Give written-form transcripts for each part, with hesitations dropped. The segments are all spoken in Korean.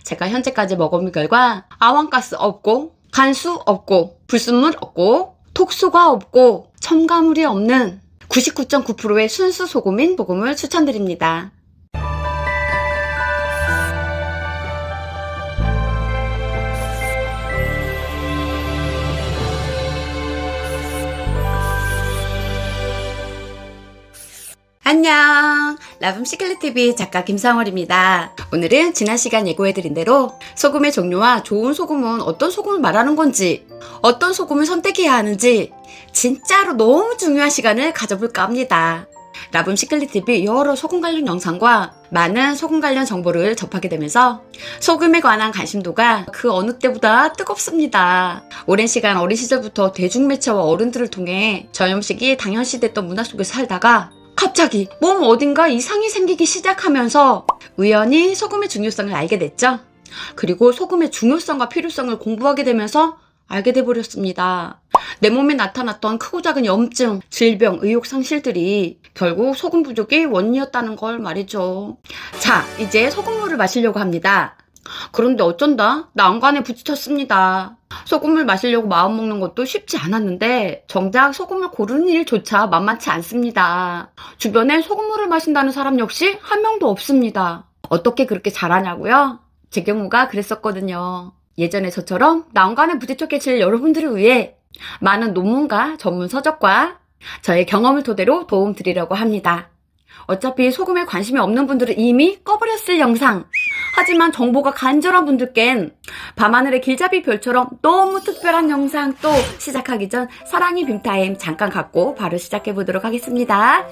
제가 현재까지 먹어본 결과 아원가스 없고 간수 없고 불순물 없고 톡소가 없고 첨가물이 없는 99.9%의 순수 소금인 소금을 추천드립니다. 안녕, 라붐 시클릿TV 작가 김상월입니다. 오늘은 지난 시간 예고해드린 대로 소금의 종류와 좋은 소금은 어떤 소금을 말하는 건지, 어떤 소금을 선택해야 하는지 진짜로 너무 중요한 시간을 가져볼까 합니다. 라붐 시클릿TV 여러 소금 관련 영상과 많은 소금 관련 정보를 접하게 되면서 소금에 관한 관심도가 그 어느 때보다 뜨겁습니다. 오랜 시간 어린 시절부터 대중매체와 어른들을 통해 전염식이 당연시됐던 문화 속에서 살다가 갑자기 몸 어딘가 이상이 생기기 시작하면서 우연히 소금의 중요성을 알게 됐죠. 그리고 소금의 중요성과 필요성을 공부하게 되면서 알게 돼버렸습니다. 내 몸에 나타났던 크고 작은 염증, 질병, 의욕 상실들이 결국 소금 부족이 원인이었다는 걸 말이죠. 자, 이제 소금물을 마시려고 합니다. 그런데 어쩐다 난관에 부딪혔습니다. 소금을 마시려고 마음먹는 것도 쉽지 않았는데 정작 소금을 고르는 일조차 만만치 않습니다. 주변에 소금물을 마신다는 사람 역시 한 명도 없습니다. 어떻게 그렇게 잘하냐고요? 제 경우가 그랬었거든요. 예전에 저처럼 난관에 부딪혀 계실 여러분들을 위해 많은 논문과 전문 서적과 저의 경험을 토대로 도움 드리려고 합니다. 어차피 소금에 관심이 없는 분들은 이미 꺼버렸을 영상, 하지만 정보가 간절한 분들껜 밤하늘의 길잡이 별처럼 너무 특별한 영상 또 시작하기 전 사랑의 빔타임 잠깐 갖고 바로 시작해보도록 하겠습니다.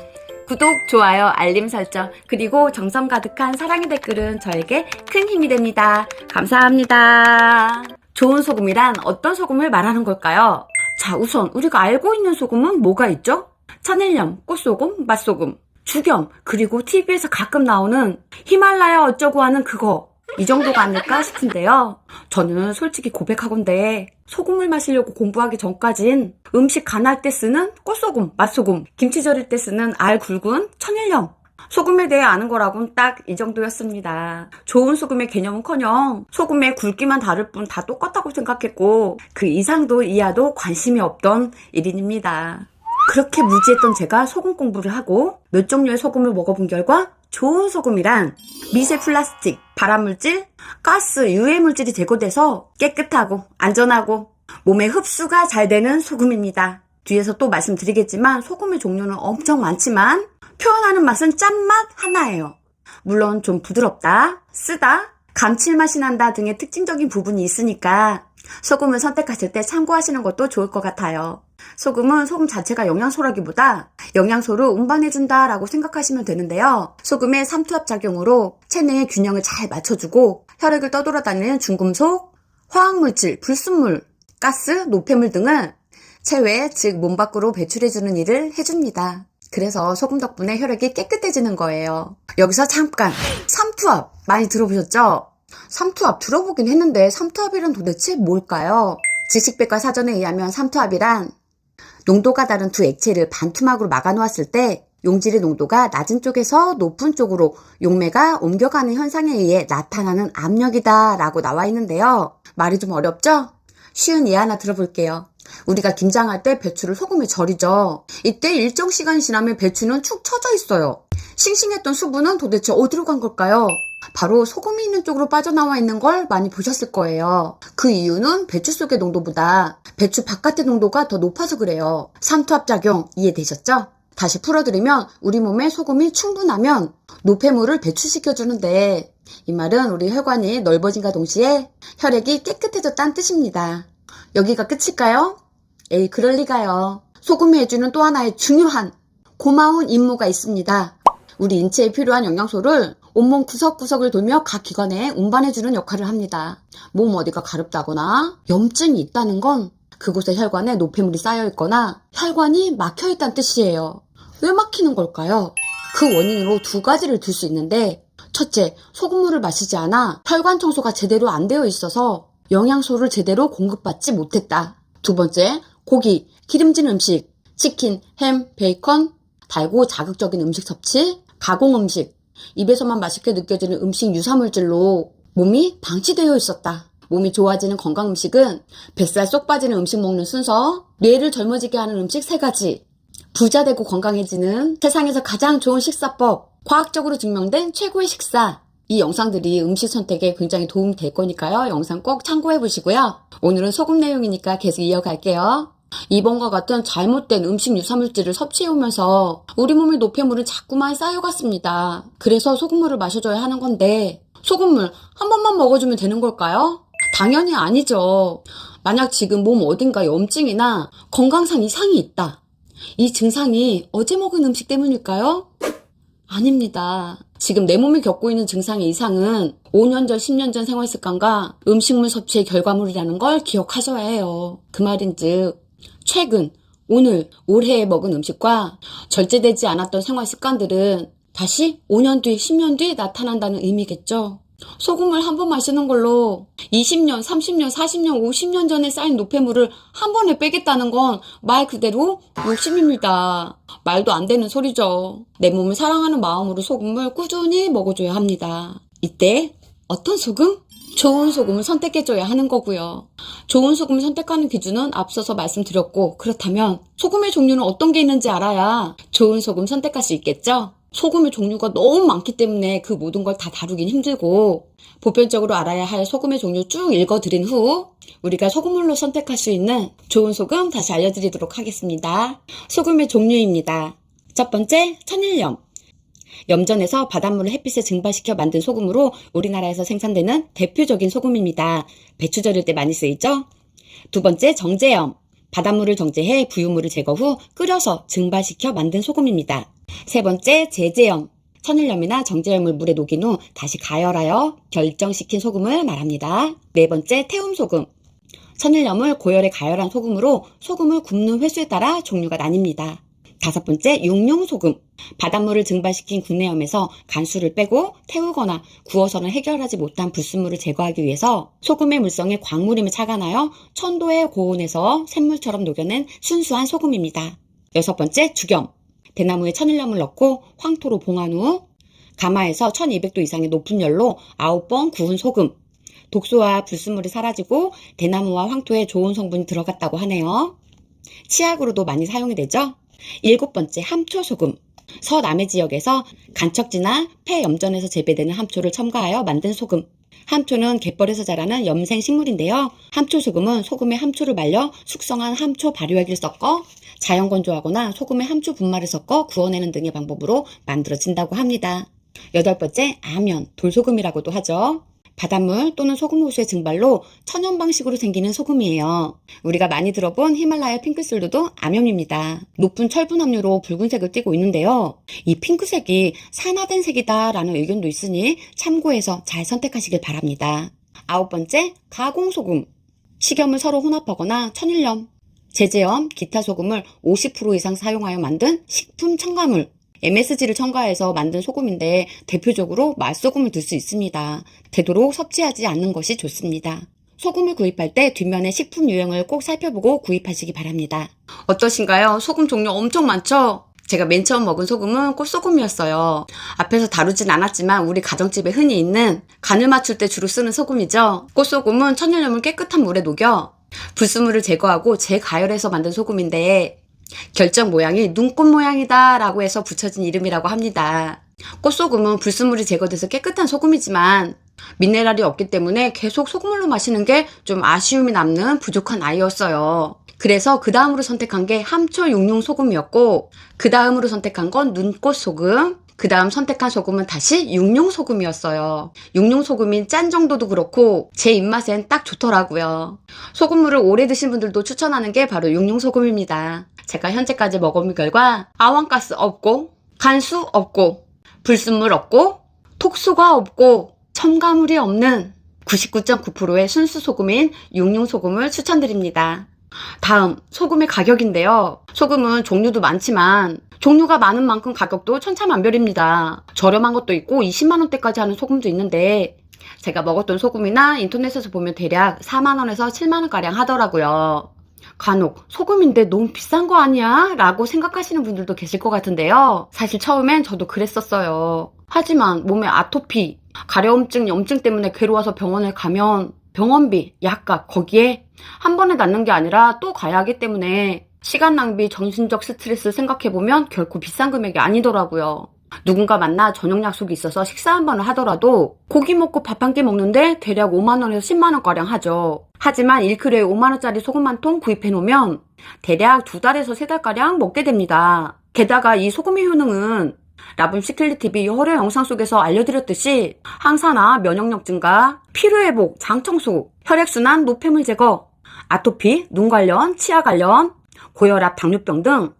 구독, 좋아요, 알림 설정, 그리고 정성 가득한 사랑의 댓글은 저에게 큰 힘이 됩니다. 감사합니다. 좋은 소금이란 어떤 소금을 말하는 걸까요? 자, 우선 우리가 알고 있는 소금은 뭐가 있죠? 천일염, 꽃소금, 맛소금, 죽염, 그리고 TV에서 가끔 나오는 히말라야 어쩌고 하는 그거, 이 정도가 아닐까 싶은데요. 저는 솔직히 고백하건대 소금을 마시려고 공부하기 전까진 음식 간할 때 쓰는 꽃소금, 맛소금, 김치 절일 때 쓰는 알 굵은 천일염, 소금에 대해 아는 거라고는 딱 이 정도였습니다. 좋은 소금의 개념은커녕 소금의 굵기만 다를 뿐 다 똑같다고 생각했고 그 이상도 이하도 관심이 없던 1인입니다. 그렇게 무지했던 제가 소금 공부를 하고 몇 종류의 소금을 먹어본 결과 좋은 소금이란 미세 플라스틱, 발암물질, 가스, 유해물질이 제거돼서 깨끗하고 안전하고 몸에 흡수가 잘 되는 소금입니다. 뒤에서 또 말씀드리겠지만 소금의 종류는 엄청 많지만 표현하는 맛은 짠맛 하나예요. 물론 좀 부드럽다, 쓰다, 감칠맛이 난다 등의 특징적인 부분이 있으니까 소금을 선택하실 때 참고하시는 것도 좋을 것 같아요. 소금은 소금 자체가 영양소라기보다 영양소를 운반해준다 라고 생각하시면 되는데요. 소금의 삼투압 작용으로 체내의 균형을 잘 맞춰주고 혈액을 떠돌아다니는 중금속, 화학물질, 불순물, 가스, 노폐물 등을 체외, 즉 몸 밖으로 배출해주는 일을 해줍니다. 그래서 소금 덕분에 혈액이 깨끗해지는 거예요. 여기서 잠깐, 삼투압 많이 들어보셨죠? 삼투압 들어보긴 했는데 삼투압이란 도대체 뭘까요? 지식백과 사전에 의하면 삼투압이란 농도가 다른 두 액체를 반투막으로 막아놓았을 때 용질의 농도가 낮은 쪽에서 높은 쪽으로 용매가 옮겨가는 현상에 의해 나타나는 압력이다 라고 나와 있는데요. 말이 좀 어렵죠? 쉬운 예 하나 들어볼게요. 우리가 김장할 때 배추를 소금에 절이죠. 이때 일정 시간이 지나면 배추는 축 처져 있어요. 싱싱했던 수분은 도대체 어디로 간 걸까요? 바로 소금이 있는 쪽으로 빠져나와 있는 걸 많이 보셨을 거예요. 그 이유는 배추 속의 농도보다 배추 바깥의 농도가 더 높아서 그래요. 삼투압 작용 이해되셨죠? 다시 풀어드리면 우리 몸에 소금이 충분하면 노폐물을 배출시켜주는데 이 말은 우리 혈관이 넓어진과 동시에 혈액이 깨끗해졌다는 뜻입니다. 여기가 끝일까요? 에이, 그럴 리가요. 소금이 해주는 또 하나의 중요한 고마운 임무가 있습니다. 우리 인체에 필요한 영양소를 온몸 구석구석을 돌며 각 기관에 운반해주는 역할을 합니다. 몸 어디가 가렵다거나 염증이 있다는 건 그곳에 혈관에 노폐물이 쌓여있거나 혈관이 막혀있다는 뜻이에요. 왜 막히는 걸까요? 그 원인으로 두 가지를 들 수 있는데, 첫째, 소금물을 마시지 않아 혈관 청소가 제대로 안 되어 있어서 영양소를 제대로 공급받지 못했다. 두 번째, 고기, 기름진 음식, 치킨, 햄, 베이컨, 달고 자극적인 음식 섭취, 가공 음식, 입에서만 맛있게 느껴지는 음식 유사물질로 몸이 방치되어 있었다. 몸이 좋아지는 건강 음식은 뱃살 쏙 빠지는 음식 먹는 순서, 뇌를 젊어지게 하는 음식 3가지, 부자 되고 건강해지는 세상에서 가장 좋은 식사법, 과학적으로 증명된 최고의 식사. 이 영상들이 음식 선택에 굉장히 도움이 될 거니까요. 영상 꼭 참고해 보시고요. 오늘은 소금 내용이니까 계속 이어갈게요. 이번과 같은 잘못된 음식 유사물질을 섭취해오면서 우리 몸의 노폐물은 자꾸만 쌓여갔습니다. 그래서 소금물을 마셔줘야 하는 건데, 소금물 한 번만 먹어주면 되는 걸까요? 당연히 아니죠. 만약 지금 몸 어딘가 염증이나 건강상 이상이 있다. 이 증상이 어제 먹은 음식 때문일까요? 아닙니다. 지금 내 몸이 겪고 있는 증상의 이상은 5년 전, 10년 전 생활 습관과 음식물 섭취의 결과물이라는 걸 기억하셔야 해요. 그 말인즉 최근, 오늘, 올해에 먹은 음식과 절제되지 않았던 생활 습관들은 다시 5년 뒤, 10년 뒤 나타난다는 의미겠죠. 소금을 한 번 마시는 걸로 20년, 30년, 40년, 50년 전에 쌓인 노폐물을 한 번에 빼겠다는 건 말 그대로 욕심입니다. 말도 안 되는 소리죠. 내 몸을 사랑하는 마음으로 소금을 꾸준히 먹어줘야 합니다. 이때 어떤 소금? 좋은 소금을 선택해줘야 하는 거고요. 좋은 소금을 선택하는 기준은 앞서서 말씀드렸고, 그렇다면 소금의 종류는 어떤 게 있는지 알아야 좋은 소금 선택할 수 있겠죠? 소금의 종류가 너무 많기 때문에 그 모든 걸 다 다루긴 힘들고, 보편적으로 알아야 할 소금의 종류 쭉 읽어드린 후 우리가 소금물로 선택할 수 있는 좋은 소금 다시 알려드리도록 하겠습니다. 소금의 종류입니다. 첫 번째, 천일염. 염전에서 바닷물을 햇빛에 증발시켜 만든 소금으로 우리나라에서 생산되는 대표적인 소금입니다. 배추 절일 때 많이 쓰이죠? 두 번째, 정제염. 바닷물을 정제해 부유물을 제거 후 끓여서 증발시켜 만든 소금입니다. 세 번째, 제제염. 천일염이나 정제염을 물에 녹인 후 다시 가열하여 결정시킨 소금을 말합니다. 네 번째, 태움소금. 천일염을 고열에 가열한 소금으로 소금을 굽는 횟수에 따라 종류가 나뉩니다. 다섯 번째, 육룡소금. 바닷물을 증발시킨 국내염에서 간수를 빼고 태우거나 구워서는 해결하지 못한 불순물을 제거하기 위해서 소금의 물성에 광물임을 착안하여 천도의 고온에서 샘물처럼 녹여낸 순수한 소금입니다. 여섯 번째, 죽염. 대나무에 천일염을 넣고 황토로 봉한 후 가마에서 1200도 이상의 높은 열로 9번 구운 소금. 독소와 불순물이 사라지고 대나무와 황토에 좋은 성분이 들어갔다고 하네요. 치약으로도 많이 사용이 되죠. 일곱 번째, 함초소금. 서남해 지역에서 간척지나 폐염전에서 재배되는 함초를 첨가하여 만든 소금. 함초는 갯벌에서 자라는 염생 식물인데요. 함초소금은 소금에 함초를 말려 숙성한 함초 발효액을 섞어 자연 건조하거나 소금에 함초 분말을 섞어 구워내는 등의 방법으로 만들어진다고 합니다. 여덟 번째, 아면, 돌소금이라고도 하죠. 바닷물 또는 소금호수의 증발로 천연 방식으로 생기는 소금이에요. 우리가 많이 들어본 히말라야 핑크솔드도 암염입니다. 높은 철분 함유로 붉은색을 띠고 있는데요. 이 핑크색이 산화된 색이다 라는 의견도 있으니 참고해서 잘 선택하시길 바랍니다. 아홉 번째, 가공소금. 식염을 서로 혼합하거나 천일염, 제제염, 기타 소금을 50% 이상 사용하여 만든 식품 첨가물, MSG를 첨가해서 만든 소금인데 대표적으로 맛소금을 들 수 있습니다. 되도록 섭취하지 않는 것이 좋습니다. 소금을 구입할 때 뒷면의 식품 유형을 꼭 살펴보고 구입하시기 바랍니다. 어떠신가요? 소금 종류 엄청 많죠? 제가 맨 처음 먹은 소금은 꽃소금이었어요. 앞에서 다루진 않았지만 우리 가정집에 흔히 있는 간을 맞출 때 주로 쓰는 소금이죠. 꽃소금은 천일염을 깨끗한 물에 녹여 불순물을 제거하고 재가열해서 만든 소금인데 결정 모양이 눈꽃 모양이다 라고 해서 붙여진 이름이라고 합니다. 꽃소금은 불순물이 제거돼서 깨끗한 소금이지만 미네랄이 없기 때문에 계속 소금물로 마시는 게 좀 아쉬움이 남는 부족한 아이였어요. 그래서 그 다음으로 선택한 게 함초 육룡소금이었고, 그 다음으로 선택한 건 눈꽃소금, 그 다음 선택한 소금은 다시 육룡소금이었어요. 육룡소금이 짠 정도도 그렇고 제 입맛엔 딱 좋더라고요. 소금물을 오래 드신 분들도 추천하는 게 바로 육룡소금입니다. 제가 현재까지 먹어본 결과 아원가스 없고 간수 없고 불순물 없고 톡소가 없고 첨가물이 없는 99.9%의 순수 소금인 육룡소금을 추천드립니다. 다음, 소금의 가격인데요. 소금은 종류도 많지만 종류가 많은 만큼 가격도 천차만별입니다. 저렴한 것도 있고 20만원대까지 하는 소금도 있는데 제가 먹었던 소금이나 인터넷에서 보면 대략 4만원에서 7만원가량 하더라고요. 간혹 소금인데 너무 비싼 거 아니야? 라고 생각하시는 분들도 계실 것 같은데요. 사실 처음엔 저도 그랬었어요. 하지만 몸에 아토피, 가려움증, 염증 때문에 괴로워서 병원을 가면 병원비, 약값 거기에 한 번에 낫는 게 아니라 또 가야 하기 때문에 시간 낭비, 정신적 스트레스 생각해보면 결코 비싼 금액이 아니더라고요. 누군가 만나 저녁 약속이 있어서 식사 한 번을 하더라도 고기 먹고 밥 한 끼 먹는데 대략 5만원에서 10만원가량 하죠. 하지만 1kg에 5만원짜리 소금 한 통 구입해 놓으면 대략 2달에서 3달가량 먹게 됩니다. 게다가 이 소금의 효능은 라붐시클리TV 여러 영상 속에서 알려드렸듯이 항산화, 면역력 증가, 피로회복, 장청소, 혈액순환, 노폐물 제거, 아토피, 눈 관련, 치아 관련, 고혈압, 당뇨병 등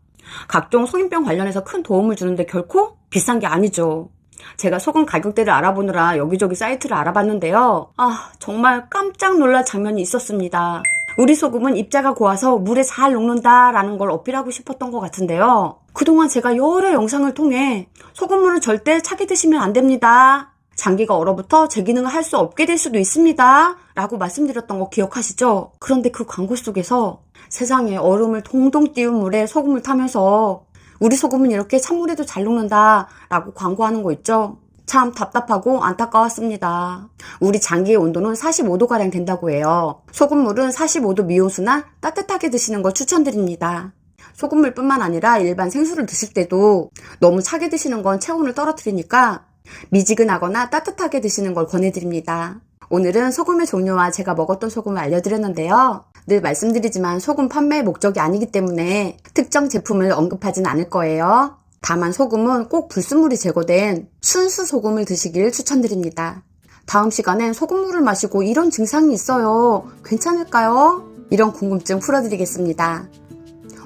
각종 성인병 관련해서 큰 도움을 주는데 결코 비싼 게 아니죠. 제가 소금 가격대를 알아보느라 여기저기 사이트를 알아봤는데요. 정말 깜짝 놀랄 장면이 있었습니다. 우리 소금은 입자가 고와서 물에 잘 녹는다라는 걸 어필하고 싶었던 것 같은데요. 그동안 제가 여러 영상을 통해 소금물은 절대 차게 드시면 안 됩니다. 장기가 얼어붙어 제 기능을 할 수 없게 될 수도 있습니다. 라고 말씀드렸던 거 기억하시죠? 그런데 그 광고 속에서 세상에 얼음을 동동 띄운 물에 소금을 타면서 우리 소금은 이렇게 찬물에도 잘 녹는다 라고 광고하는 거 있죠? 참 답답하고 안타까웠습니다. 우리 장기의 온도는 45도가량 된다고 해요. 소금물은 45도 미온수나 따뜻하게 드시는 걸 추천드립니다. 소금물뿐만 아니라 일반 생수를 드실 때도 너무 차게 드시는 건 체온을 떨어뜨리니까 미지근하거나 따뜻하게 드시는 걸 권해드립니다. 오늘은 소금의 종류와 제가 먹었던 소금을 알려드렸는데요. 늘 말씀드리지만 소금 판매의 목적이 아니기 때문에 특정 제품을 언급하진 않을 거예요. 다만 소금은 꼭 불순물이 제거된 순수 소금을 드시길 추천드립니다. 다음 시간엔 소금물을 마시고 이런 증상이 있어요. 괜찮을까요? 이런 궁금증 풀어드리겠습니다.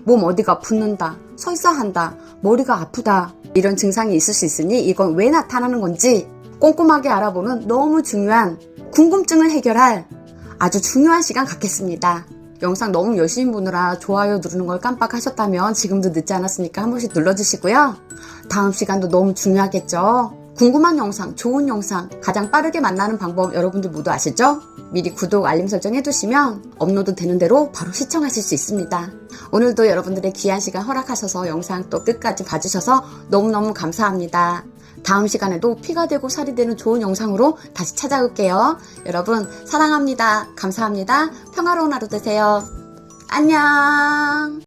몸 어디가 붓는다, 설사한다, 머리가 아프다 이런 증상이 있을 수 있으니 이건 왜 나타나는 건지 꼼꼼하게 알아보는 너무 중요한 궁금증을 해결할 아주 중요한 시간 갖겠습니다. 영상 너무 열심히 보느라 좋아요 누르는 걸 깜빡하셨다면 지금도 늦지 않았으니까 한 번씩 눌러주시고요. 다음 시간도 너무 중요하겠죠. 궁금한 영상, 좋은 영상, 가장 빠르게 만나는 방법 여러분들 모두 아시죠? 미리 구독, 알림 설정 해두시면 업로드 되는 대로 바로 시청하실 수 있습니다. 오늘도 여러분들의 귀한 시간 허락하셔서 영상 또 끝까지 봐주셔서 너무너무 감사합니다. 다음 시간에도 피가 되고 살이 되는 좋은 영상으로 다시 찾아올게요. 여러분 사랑합니다. 감사합니다. 평화로운 하루 되세요. 안녕.